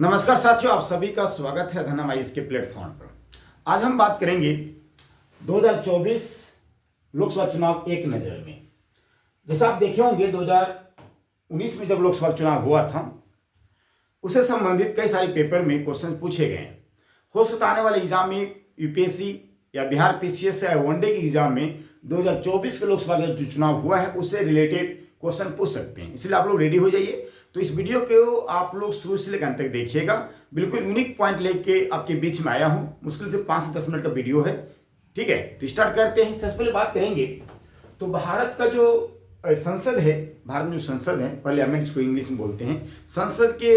नमस्कार साथियों, आप सभी का स्वागत है धनमाइस के प्लेटफॉर्म पर। आज हम बात करेंगे 2024 लोकसभा चुनाव एक नज़र में। जैसा आप देखे होंगे 2019 में जब लोकसभा चुनाव हुआ था, उससे संबंधित कई सारे पेपर में क्वेश्चन पूछे गए हैं। हो सकता आने वाले एग्जाम में यूपीएससी या बिहार पीसीएस या वनडे की एग्जाम में 2024 के लोकसभा का जो चुनाव हुआ है उससे रिलेटेड क्वेश्चन पूछ सकते हैं। इसलिए आप लोग रेडी हो जाइए। तो इस वीडियो को आप लोग शुरू से लेकर अंत तक देखिएगा। बिल्कुल यूनिक पॉइंट लेके आपके बीच में आया हूं। मुश्किल से 5 से 10 मिनट का वीडियो है, ठीक है। तो स्टार्ट करते हैं। सबसे पहले बात करेंगे तो भारत का जो संसद है, भारत में जो संसद है, पार्लियामेंट इसको इंग्लिश में बोलते हैं, संसद के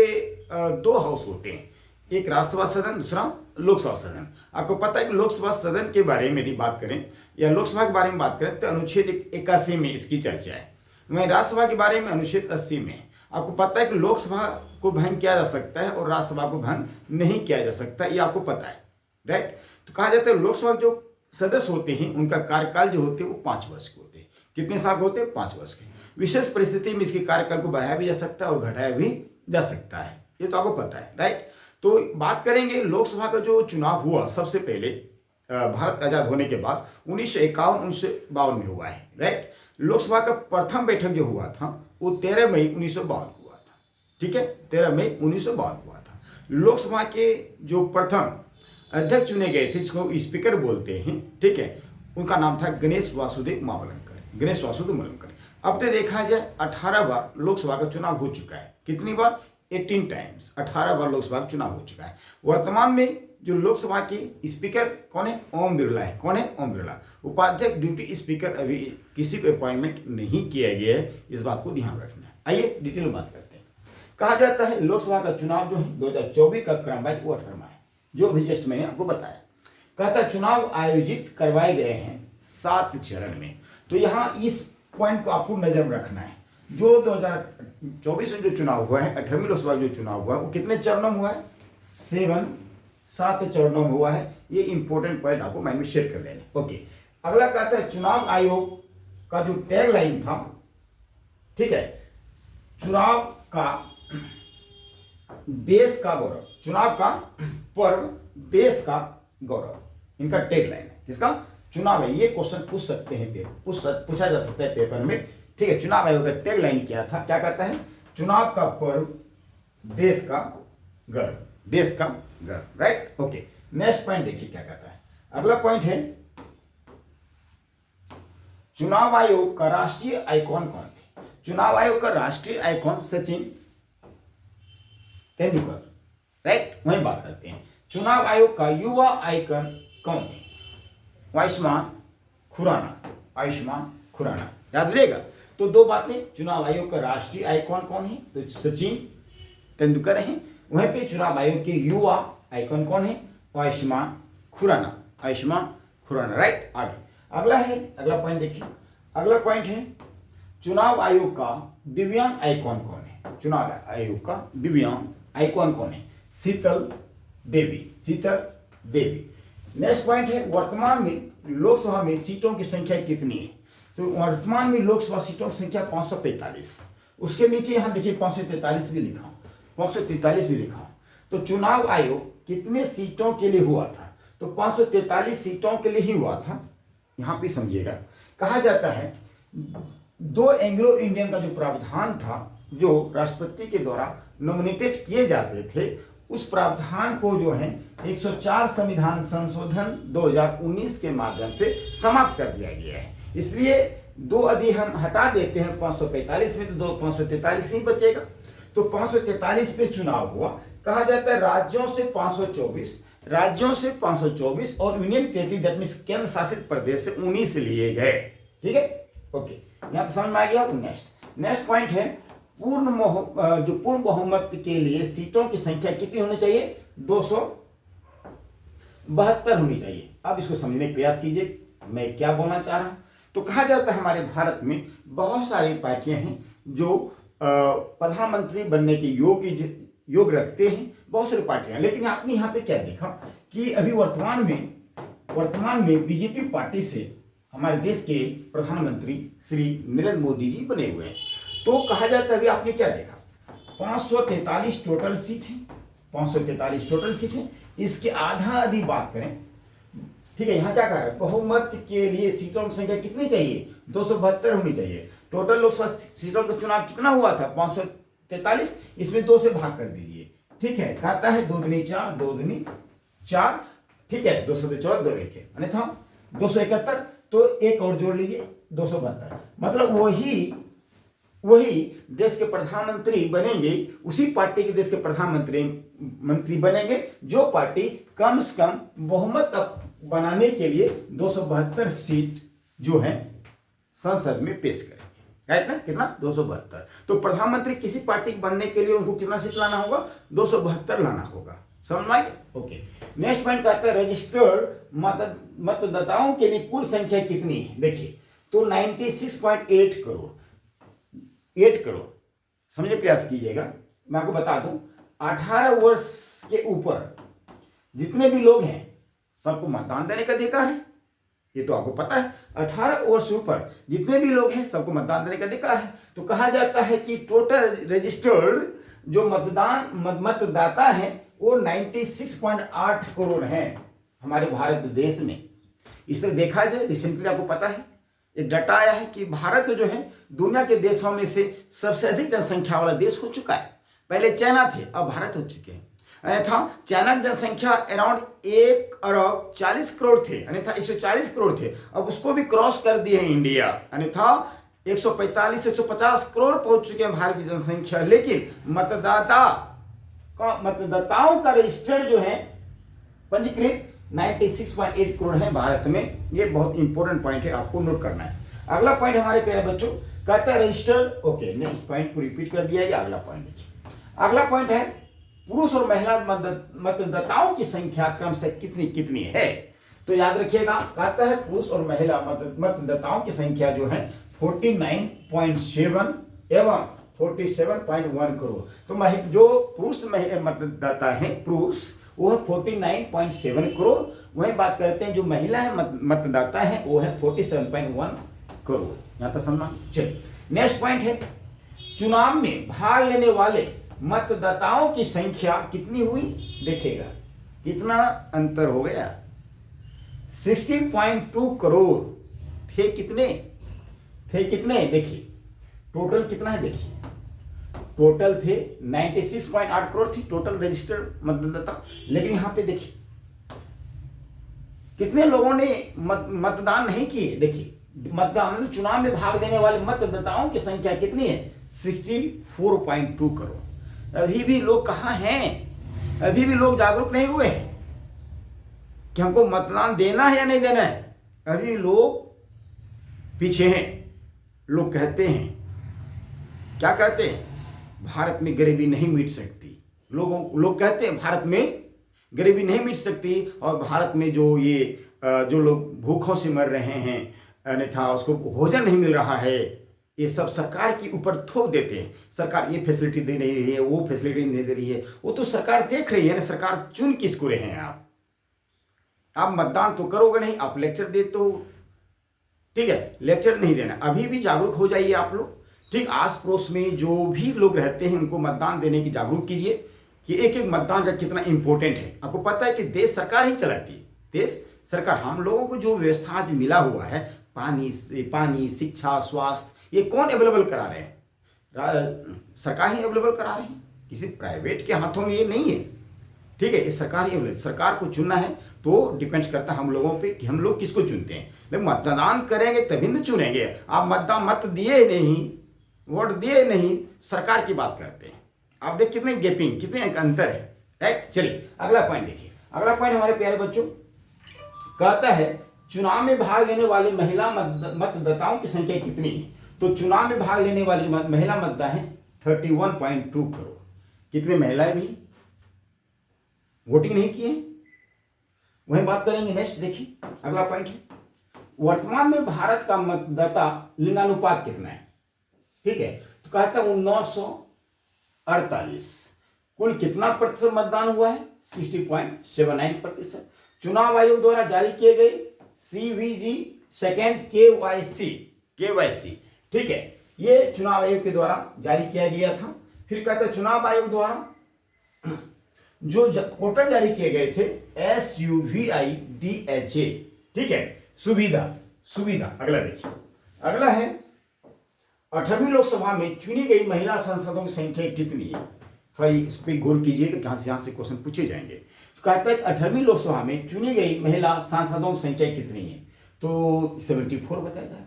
2 हाउस होते हैं, एक राज्यसभा सदन, दूसरा लोकसभा सदन। आपको पता है कि लोकसभा सदन के बारे में यदि बात करें या लोकसभा के बारे में बात करें तो अनुच्छेद 81 में इसकी चर्चा है। वहीं राज्यसभा के बारे में अनुच्छेद 80 में। आपको पता है कि लोकसभा को भंग किया जा सकता है और राज्यसभा को भंग नहीं किया जा सकता, ये आपको पता है, राइट। तो कहा जाता है लोकसभा के जो सदस्य होते हैं उनका कार्यकाल जो होते हैं वो 5 वर्ष के होते हैं। कितने साल के होते हैं? 5 वर्ष के। विशेष परिस्थिति में इसके कार्यकाल को बढ़ाया भी जा सकता है और घटाया भी जा सकता है, ये तो आपको पता है, राइट। तो बात करेंगे लोकसभा का जो चुनाव हुआ सबसे पहले भारत आजाद होने के बाद 1951-1952 में हुआ है, राइट। लोकसभा का प्रथम बैठक जो हुआ था वो 13 मई 1952 को हुआ था, ठीक है। 13 मई 1952 को हुआ था। लोकसभा के जो प्रथम अध्यक्ष चुने गए थे, जिसको स्पीकर बोलते हैं, ठीक है, उनका नाम था गणेश वासुदेव मावलंकर, गणेश वासुदेव मावलंकर। अब तक देखा जाए 18 बार लोकसभा का चुनाव हो चुका है। कितनी बार? 18 टाइम्स, 18 बार लोकसभा का चुनाव हो चुका है। वर्तमान में जो लोकसभा की स्पीकर कौन है? ओम बिरला है। कौन है? ओम बिरला। उपाध्यक्ष ड्यूटी स्पीकर अभी किसी को अपॉइंटमेंट नहीं किया गया है, इस बात को ध्यान रखना है। आइए डिटेल में बात करते हैं। कहा जाता है लोकसभा का चुनाव जो है 2024 का क्रमवाइज वो 18वां है, जो अभी जस्ट मैंने आपको बताया। कहता है चुनाव आयोजित करवाए गए हैं 7 चरण में। तो यहाँ इस पॉइंट को आपको नजर में रखना है। जो 2024 में जो चुनाव हुआ है, 18वीं लोकसभा जो चुनाव हुआ है वो कितने चरणों में हुआ है? 7 चरणों में हुआ है। ये इंपॉर्टेंट पॉइंट आपको माइंड में शेयर कर लेना। ओके, अगला कहता है चुनाव आयोग का जो टैग लाइन था, ठीक है, चुनाव का देश का गौरव, चुनाव का पर्व देश का गौरव, इनका टैग लाइन है। किसका? चुनाव है। ये क्वेश्चन पूछ सकते हैं, पूछा जा सकता है पेपर में, ठीक है। चुनाव आयोग का टैग लाइन क्या था? क्या कहता है? चुनाव का पर्व देश का गर्व, देश का गर्व, राइट। ओके, नेक्स्ट पॉइंट देखिए क्या कहता है। अगला पॉइंट है चुनाव आयोग का राष्ट्रीय आइकॉन कौन थे? चुनाव आयोग का राष्ट्रीय आइकॉन सचिन तेंदुलकर, राइट। वहीं बात करते हैं चुनाव आयोग का युवा आइकन कौन थे? आयुष्मान खुराना, आयुष्मान खुराना, याद रहेगा। तो 2 बातें, चुनाव आयोग का राष्ट्रीय आइकॉन कौन है? तो सचिन तेंदुलकर है। वहीं पे चुनाव आयोग के युवा आइकॉन कौन है? आयुष्मान खुराना, आयुष्मान खुराना, राइट। आगे अगला है, अगला पॉइंट देखिए। अगला पॉइंट है चुनाव आयोग का दिव्यांग आइकॉन कौन है? चुनाव आयोग का दिव्यांग आइकॉन कौन है? शीतल देवी, शीतल देवी। नेक्स्ट पॉइंट है वर्तमान में लोकसभा में सीटों की संख्या कितनी है? तो वर्तमान में लोकसभा सीटों की संख्या 543। उसके नीचे यहां देखिए 543 भी लिखा, 543 भी लिखा। तो चुनाव आयोग कितने सीटों के लिए हुआ था? तो 543 सीटों के लिए ही हुआ था। यहां पे समझिएगा, कहा जाता है 2 एंग्लो इंडियन का जो प्रावधान था, जो राष्ट्रपति के द्वारा नॉमिनेटेड किए जाते थे, उस प्रावधान को जो है 104 संविधान संशोधन 2019 के माध्यम से समाप्त कर दिया गया है। इसलिए 2 यदि हम हटा देते हैं 545 में तो 543 ही बचेगा। तो 543 पे चुनाव हुआ। कहा जाता है राज्यों से 524, राज्यों से 524 और यूनियन टेरिटरी दैट मींस केंद्र शासित प्रदेश से 19 लिए गए, ठीक है। ओके, यहां तो समझ में आ गया। नेक्स्ट पॉइंट है पूर्ण बहुमत के लिए सीटों की संख्या कितनी होनी चाहिए? 272 होनी चाहिए। अब इसको समझने का प्रयास कीजिए मैं क्या बोलना चाह रहा हूं। तो कहा जाता है हमारे भारत में बहुत सारी पार्टियां हैं जो प्रधानमंत्री बनने के योग रखते हैं, बहुत सारी पार्टियां। लेकिन आपने यहाँ पे क्या देखा कि अभी वर्तमान में बीजेपी पार्टी से हमारे देश के प्रधानमंत्री श्री नरेंद्र मोदी जी बने हुए हैं। तो कहा जाता है अभी आपने क्या देखा 543 टोटल सीट है, 543 टोटल सीट है। इसके आधा आधी बात करें, ठीक है, यहाँ क्या कह रहा है, बहुमत के लिए सीटों की संख्या कितनी चाहिए, 272 होनी चाहिए। टोटल लोकसभा सीटों का चुनाव कितना हुआ था, 543, इसमें 2 से भाग कर दीजिए, ठीक है। कहता है 2 दूनी 4, 2 दूनी 4, ठीक है, 214 2 लिखे, अन्यथा 271, तो एक और जोड़ लीजिए 272, मतलब वही देश के प्रधानमंत्री बनेंगे, उसी पार्टी के देश के प्रधानमंत्री बनेंगे जो पार्टी कम से कम बहुमत बनाने के लिए 272 सीट जो है संसद में पेश करेंगे, राइट ना, कितना 272। तो प्रधानमंत्री किसी पार्टी बनने के लिए उनको कितना सीट लाना होगा, 272 लाना होगा, समझ में आए। ओके, नेक्स्ट पॉइंट कहता है रजिस्टर्ड मतदाताओं के लिए कुल संख्या कितनी है, देखिए तो 96.8 करोड़, 8 करोड़ समझने प्रयास कीजिएगा। मैं आपको बता दूं 18 वर्ष के ऊपर जितने भी लोग हैं सबको मतदान देने का अधिकार है, ये तो आपको पता है। 18 वर्ष ऊपर जितने भी लोग हैं सबको मतदान देने का अधिकार है। तो कहा जाता है कि टोटल रजिस्टर्ड जो मतदाता है वो 96.8 करोड़ हैं हमारे भारत देश में। इस तरह देखा जाए, रिसेंटली आपको पता है एक डाटा आया है कि भारत जो है दुनिया के देशों में से सबसे अधिक जनसंख्या वाला देश हो चुका है। पहले चाइना थे, अब भारत हो चुके हैं। अन्यथा चाइना की जनसंख्या अराउंड 1 अरब 40 करोड़ थे, अन्यथा 140 करोड़ थे, अब उसको भी क्रॉस कर दिए है इंडिया, अन्यथा 145 150 करोड़ पहुंच चुके हैं भारत की जनसंख्या। लेकिन मतदाताओं का रजिस्टर्ड जो है पंजीकृत 96.8 करोड़ है भारत में। ये बहुत इंपॉर्टेंट पॉइंट है, आपको नोट करना है। अगला पॉइंट हमारे प्यारे बच्चों कहता है रजिस्टर्ड, ओके नेक्स्ट पॉइंट को रिपीट कर दिया गया। अगला पॉइंट देखिए, अगला पॉइंट है पुरुष और महिला मतदाताओं की संख्या क्रम से कितनी है। तो याद रखिएगा, कहता है पुरुष और महिला मतदाताओं की संख्या जो है 49.7 एवं 47.1 करोड़। तो जो पुरुष मतदाता है पुरुष वो है 49.7 करोड़, वही बात करते हैं जो महिला है मतदाता है वो है 47.1 करोड़। यहां तक समझना। चलिए नेक्स्ट पॉइंट है चुनाव में भाग लेने वाले मतदाताओं की संख्या कितनी हुई, देखिएगा कितना अंतर हो गया, 60.2 करोड़ थे, कितने देखिए टोटल कितना है, देखिए टोटल थे 96.8 करोड़ थी टोटल रजिस्टर्ड मतदाता। लेकिन यहां पे देखिए कितने लोगों ने मतदान नहीं किए, देखिए मतदान चुनाव में भाग लेने वाले मतदाताओं की संख्या कितनी है, 64.2 करोड़। अभी भी लोग कहाँ हैं, अभी भी लोग जागरूक नहीं हुए हैं कि हमको मतदान देना है या नहीं देना है। अभी लोग पीछे हैं। लोग कहते हैं, क्या कहते हैं, भारत में गरीबी नहीं मिट सकती। लोग कहते हैं भारत में गरीबी नहीं मिट सकती और भारत में जो लोग भूखों से मर रहे हैं अन्यथा उसको भोजन नहीं मिल रहा है, ये सब सरकार के ऊपर थोप देते हैं। सरकार ये फैसिलिटी दे नहीं रही है, वो फैसिलिटी नहीं दे रही है, वो तो सरकार देख रही है ना। सरकार चुन किसको रहे हैं, आप मतदान तो करोगे नहीं, आप लेक्चर देते हो, ठीक है, लेक्चर नहीं देना। अभी भी जागरूक हो जाइए आप लोग, ठीक। आस पड़ोस में जो भी लोग रहते हैं उनको मतदान देने की जागरूक कीजिए कि एक एक मतदान का कितना इंपॉर्टेंट है। आपको पता है कि देश सरकार ही चलाती है, देश सरकार। हम लोगों को जो व्यवस्था आज मिला हुआ है, पानी शिक्षा स्वास्थ्य, ये कौन अवेलेबल करा रहे हैं, सरकार ही अवेलेबल करा रहे हैं, किसी प्राइवेट के हाथों में ये नहीं है, ठीक है। ये सरकार ही अवेलेबल, सरकार को चुनना है तो डिपेंड करता है हम लोगों पे कि हम लोग किसको चुनते हैं। लेकिन मतदान करेंगे तभी न चुनेंगे। आप मतदान मत दिए नहीं, वोट दिए नहीं, सरकार की बात करते हैं। आप देख कितने गैपिंग, कितने अंतर है, राइट। चलिए अगला पॉइंट देखिए। अगला पॉइंट हमारे प्यारे बच्चों कहता है चुनाव में भाग लेने वाले महिला मतदाताओं की संख्या कितनी है। तो चुनाव में भाग लेने वाली महिला मतदाता है 31.2 करोड़। कितने महिलाएं भी वोटिंग नहीं किए, वही बात करेंगे। नेक्स्ट देखिए अगला पॉइंट है वर्तमान में भारत का मतदाता लिंगानुपात कितना है, ठीक है। तो कहता है 1948। कुल कितना प्रतिशत मतदान हुआ है, 60.79%। चुनाव आयोग द्वारा जारी किए गए CVG सेकेंड KYC, ठीक है, ये चुनाव आयोग के द्वारा जारी किया गया था। फिर कहता है चुनाव आयोग द्वारा जो पोर्टल जारी किए गए थे SUVIDHA, ठीक है, सुविधा सुविधा। अगला देखिए, अगला है 18वीं लोकसभा में चुनी गई महिला सांसदों की संख्या कितनी है। थोड़ा इस पर गौर कीजिएगा, यहाँ से क्वेश्चन पूछे जाएंगे। कहता है 18वीं लोकसभा में चुनी गई महिला सांसदों की संख्या कितनी है, तो 74 बताया जाएगा।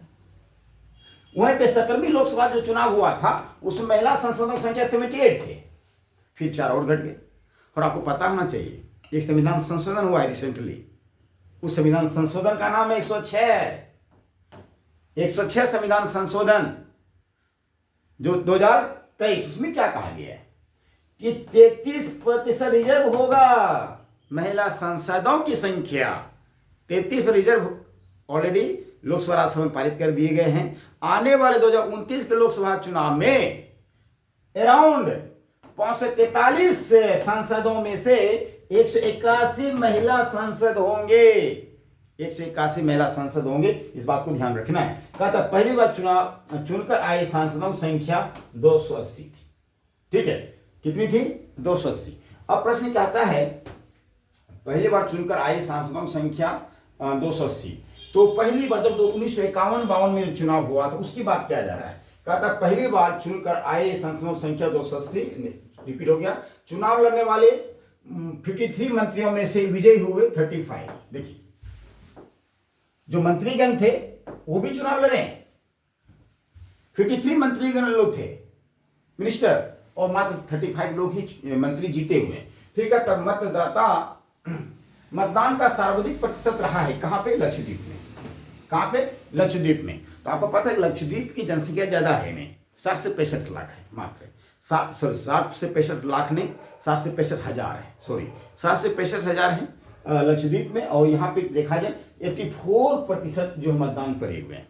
वहीं पे 17वीं लोकसभा जो चुनाव हुआ था उसमें महिला सांसदों की संख्या 78 थे, फिर 4 और घट गए। और आपको पता होना चाहिए एक संविधान संशोधन हुआ है रिसेंटली, उस संविधान संशोधन का नाम है 106 संविधान संशोधन जो 2023। उसमें क्या कहा गया है कि 33% रिजर्व होगा महिला सांसदों की संख्या। 33 रिजर्व ऑलरेडी लोकसभा राज्यसभा में पारित कर दिए गए हैं। आने वाले 2029 के लोकसभा चुनाव में अराउंड 543 सांसदों में से 181 महिला सांसद होंगे। 181 महिला सांसद होंगे, इस बात को ध्यान रखना है। कहा था पहली बार चुनाव चुनकर आए सांसदों की संख्या 280 थी, ठीक है, कितनी थी 280। अब प्रश्न कहता है पहली बार चुनकर आए सांसदों की संख्या 280, तो पहली बार जब 1951-52 में चुनाव हुआ था उसकी बात किया जा रहा है। कहता पहली बार चुनकर आए सांसदों की संख्या 280, रिपीट हो गया। चुनाव लड़ने वाले 53 मंत्रियों में से विजयी हुए 35। देखिए जो मंत्रीगण थे वो भी चुनाव लड़े, 53 मंत्रीगण लोग थे मिनिस्टर, और मात्र 35 लोग ही मंत्री जीते हुए। फिर कहता मतदान का सर्वाधिक प्रतिशत रहा है कहां पे, लक्षद्वीप में। कहां पे, लक्षद्वीप में। तो आपको पता है लक्षद्वीप की जनसंख्या ज्यादा है नहीं, 60 से 65 लाख है मात्र। 60 से 65 लाख नहीं, 60 से 65 हजार है, सॉरी 60 से 65 हजार है लक्षद्वीप में। और यहाँ पे देखा जाए 84% जो मतदान करे हुए हैं,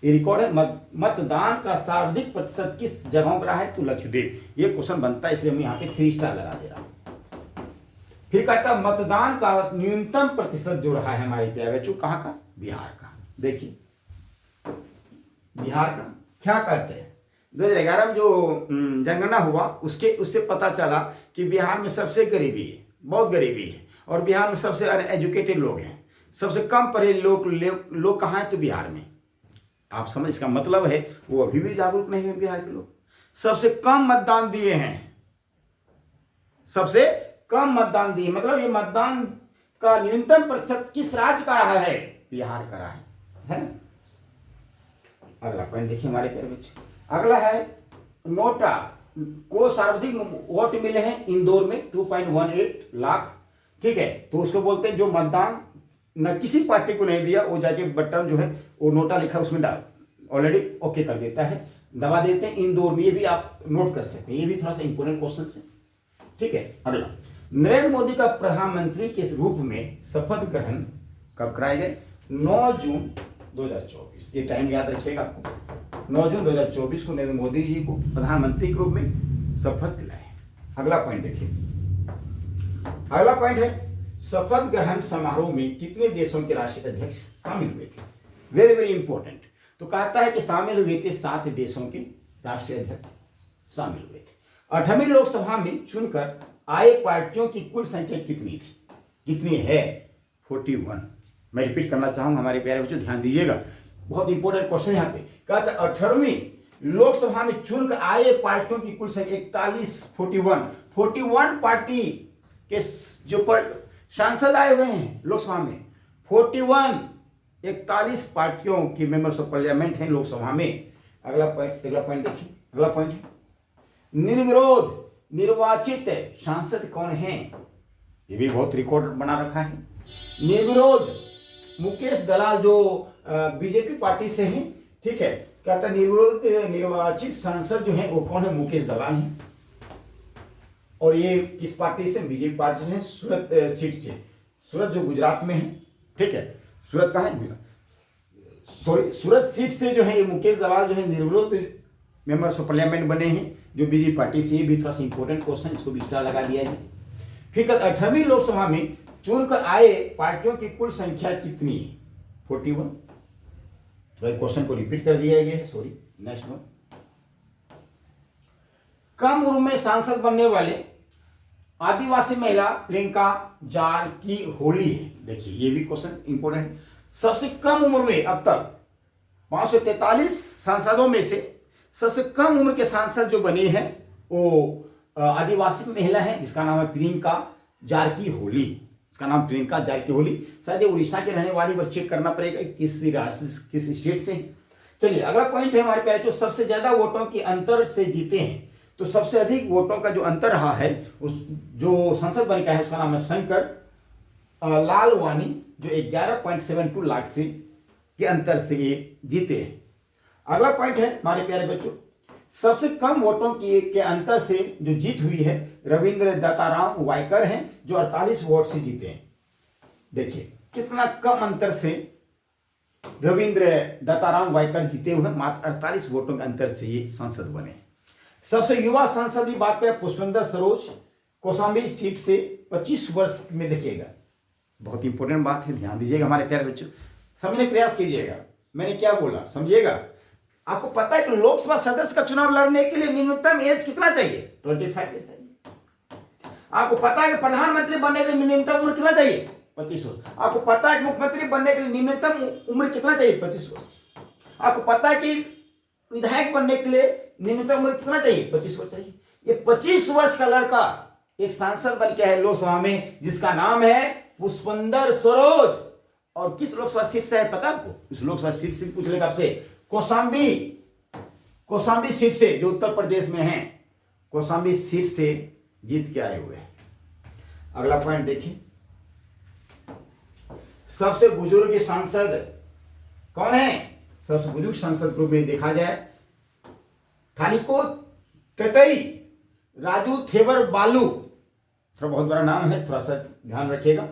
ये रिकॉर्ड है। मतदान का सर्वाधिक प्रतिशत किस जगहों पर रहा है, तो लक्षद्वीप। ये क्वेश्चन बनता है इसलिए हम यहाँ पे 3 स्टार लगा दे रहा हूं। फिर कहता मतदान का न्यूनतम प्रतिशत जो रहा है हमारे प्यारे बच्चों, कहाँ का, बिहार का। देखिए बिहार का क्या कहते हैं, 2011 में जो जनगणना हुआ उससे पता चला कि बिहार में सबसे गरीबी है, बहुत गरीबी है, और बिहार में सबसे एजुकेटेड लोग हैं। सबसे कम पढ़े लोग कहाँ हैं, तो बिहार में। आप समझ, इसका मतलब है वो अभी भी जागरूक नहीं है बिहार के लोग। सबसे कम मतदान दिए हैं, सबसे कम मतदान दिए, मतलब ये मतदान का न्यूनतम प्रतिशत किस राज्य का रहा है, बिहार का रहा है ना। अगला पॉइंट देखिए हमारे प्यारे बच्चे, अगला है नोटा को सर्वाधिक वोट मिले हैं इंदौर में 2.18 लाख, ठीक है। तो उसको बोलते हैं जो मतदान न किसी पार्टी को नहीं दिया, वो जाके बटन जो है वो नोटा लिखा उसमें डाल ऑलरेडी ओके कर देता है, दबा देते हैं इंदौर में। ये भी आप नोट कर सकते हैं, ये भी थोड़ा सा इंपोर्टेंट क्वेश्चन है, ठीक है। अगला, नरेंद्र मोदी का प्रधानमंत्री के रूप में शपथ ग्रहण कब कराए गए, 9 जून 2024। ये टाइम याद रखिएगा आपको, 9 जून 2024 को नरेंद्र मोदी जी को प्रधानमंत्री के रूप में शपथ दिलाए। अगला पॉइंट देखिए, अगला पॉइंट है शपथ ग्रहण समारोह में कितने देशों के राष्ट्रीय अध्यक्ष शामिल हुए थे। Very very important. तो कहता है कि शामिल हुए थे 7 देशों के राष्ट्रीय अध्यक्ष शामिल हुए थे। 8वीं लोकसभा में चुनकर आए पार्टियों की कुल संख्या कितनी थी, कितनी है, 41। मैं रिपीट करना चाहूंगा हमारे प्यारे बच्चों, ध्यान दीजिएगा, बहुत इंपॉर्टेंट क्वेश्चन यहाँ पे। कहता है 18वीं लोकसभा में चुनकर आए पार्टियों की कुल संख्या 41 पार्टी के जो सांसद आए हुए हैं लोकसभा में, 41 पार्टियों की मेंबर्स ऑफ पार्लियामेंट हैं लोकसभा में। अगला पॉइंट देखिए, अगला पॉइंट है निर्विरोध निर्वाचित सांसद कौन हैं, ये भी बहुत रिकॉर्ड बना रखा है। निर्विरोध मुकेश दलाल जो बीजेपी पार्टी से हैं, ठीक है। कहता निर्विरोध निर्वाचित सांसद जो है वो कौन है, मुकेश दलाल हैं। और ये किस पार्टी से, बीजेपी पार्टी से, सूरत सीट से, सूरत जो गुजरात में है, ठीक है। सूरत का है गुजरात, सॉरी सूरत सीट से जो है ये मुकेश दलाल जो है निर्विरोध मेंबर्स ऑफ पार्लियामेंट बने हैं जो बीजेपी पार्टी से। ये भी थोड़ा सा इंपॉर्टेंट क्वेश्चन, इसको भी स्टार लगा दिया जाए। फिर 18वीं लोकसभा में चुनकर आए पार्टियों की कुल संख्या कितनी है, 41। तो क्वेश्चन को रिपीट कर दिया गया है, सॉरी नेक्स्ट वन। कम उम्र में सांसद बनने वाले आदिवासी महिला प्रियंका जारकीहोली है। देखिए ये भी क्वेश्चन इंपॉर्टेंट। सबसे कम उम्र में अब तक 543 सांसदों में से सबसे कम उम्र के सांसद जो बने हैं वो आदिवासी महिला है जिसका नाम है प्रियंका जारकीहोली। इसका नाम प्रियंका जारकीहोली। शायद ये उड़ीसा के रहने वाली, बस चेक करना पड़ेगा किस राज्य किस स्टेट से। चलिए अगला पॉइंट है हमारे प्यारे, जो सबसे ज्यादा वोटों के अंतर से जीते हैं। तो सबसे अधिक वोटों का जो अंतर रहा है उस जो संसद बन का है उसका नाम है शंकर लालवानी, जो 11.72 लाख से के अंतर से ये जीते हैं। अगला पॉइंट है हमारे प्यारे बच्चों, सबसे कम वोटों के अंतर से जो जीत हुई है रविंद्र दत्ताराम वायकर हैं, जो 48 वोट से जीते हैं। देखिए कितना कम अंतर से रविंद्र दत्ताराम वायकर जीते हुए, मात्र 48 वोटों के अंतर से ये सांसद बने। सबसे युवा सांसद की बात करें पुष्पेंद्र सरोज, कौशाम्बी सीट से 25 वर्ष में। देखिएगा बहुत इंपॉर्टेंट बात है, ध्यान दीजिएगा हमारे प्यारे बच्चों, समझने का प्रयास कीजिएगा मैंने क्या बोला, समझिएगा। आपको पता है कि लोकसभा सदस्य का चुनाव लड़ने के लिए न्यूनतम एज कितना चाहिए? 25 ईयर चाहिए। आपको पता है कि प्रधानमंत्री बनने के लिए न्यूनतम उम्र कितना चाहिए? 25 वर्ष। आपको पता है कि मुख्यमंत्री बनने के लिए न्यूनतम उम्र कितना चाहिए? 25 वर्ष। आपको पता है कि विधायक बनने के लिए न्यूनतम उम्र कितना चाहिए? 25 वर्ष चाहिए। ये 25 वर्ष का लड़का एक सांसद बन के है लोकसभा में, जिसका नाम है पुष्पेंद्र सरोज। और किस लोकसभा सीट से है पता आपको? इस लोकसभा सीट से पूछ लेगा आपसे, कौशाम्बी सीट से, जो उत्तर प्रदेश में है, कौशाम्बी सीट से जीत के आए हुए हैं। अगला पॉइंट देखिए, सबसे बुजुर्ग सांसद कौन है? सबसे बुजुर्ग सांसद ग्रुप में देखा जाए थानिको टटई राजू थेवर बालू, थोड़ा बहुत बड़ा नाम है, थोड़ा सा ध्यान रखिएगा,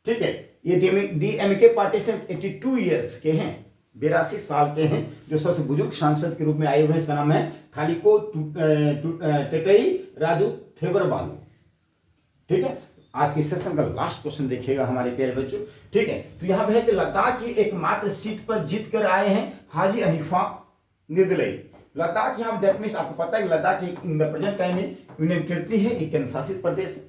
ठीक है। ये डीएमके पार्टी से 82 ईयर्स के हैं, 82 साल के हैं, जो सबसे बुजुर्ग सांसद के रूप में आए हुए हैं। इसका नाम है थानिको टटई राजू थेवर बालू, ठीक है। आज के सेशन का लास्ट क्वेश्चन देखिएगा हमारे प्यारे बच्चों, ठीक है। तो यहाँ पे है कि लद्दाख की एकमात्र सीट पर जीत कर आए हैं हाजी हनीफा निर्दलीय। लद्दाख यहाँ दैट मीन्स आपको पता है कि Ladakh in the present time में यूनियन टेरिटरी है, एक केंद्र शासित प्रदेश है,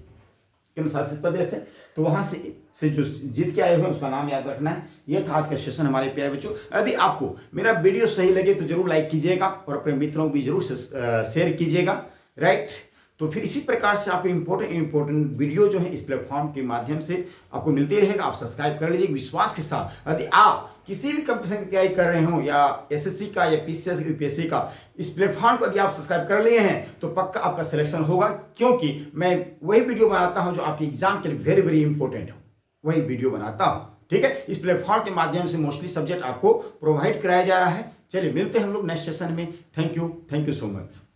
केंद्र शासित प्रदेश है। तो वहां से जो जीत के आए हुए हैं उसका नाम याद रखना है। यह था आज का सेशन हमारे प्यारे बच्चों। यदि आपको मेरा वीडियो सही लगे तो जरूर लाइक कीजिएगा और अपने मित्रों को भी जरूर शेयर कीजिएगा, राइट। तो फिर इसी प्रकार से आपको इंपॉर्टेंट वीडियो जो है इस प्लेटफॉर्म के माध्यम से आपको मिलते रहेगा। आप सब्सक्राइब कर लीजिए विश्वास के साथ। यदि आप किसी भी कंपटीशन की तैयारी कर रहे हो, या एसएससी का या पीसीएस यूपीएससी का, इस प्लेटफॉर्म को यदि आप सब्सक्राइब कर लिए हैं तो पक्का आपका सिलेक्शन होगा, क्योंकि मैं वही वीडियो बनाता हूं जो आपके एग्जाम के लिए वेरी वेरी इंपॉर्टेंट हो, वही वीडियो बनाता हूं, ठीक है। इस प्लेटफॉर्म के माध्यम से मोस्टली सब्जेक्ट आपको प्रोवाइड कराया जा रहा है। चलिए मिलते हैं हम लोग नेक्स्ट सेशन में। Thank you so much.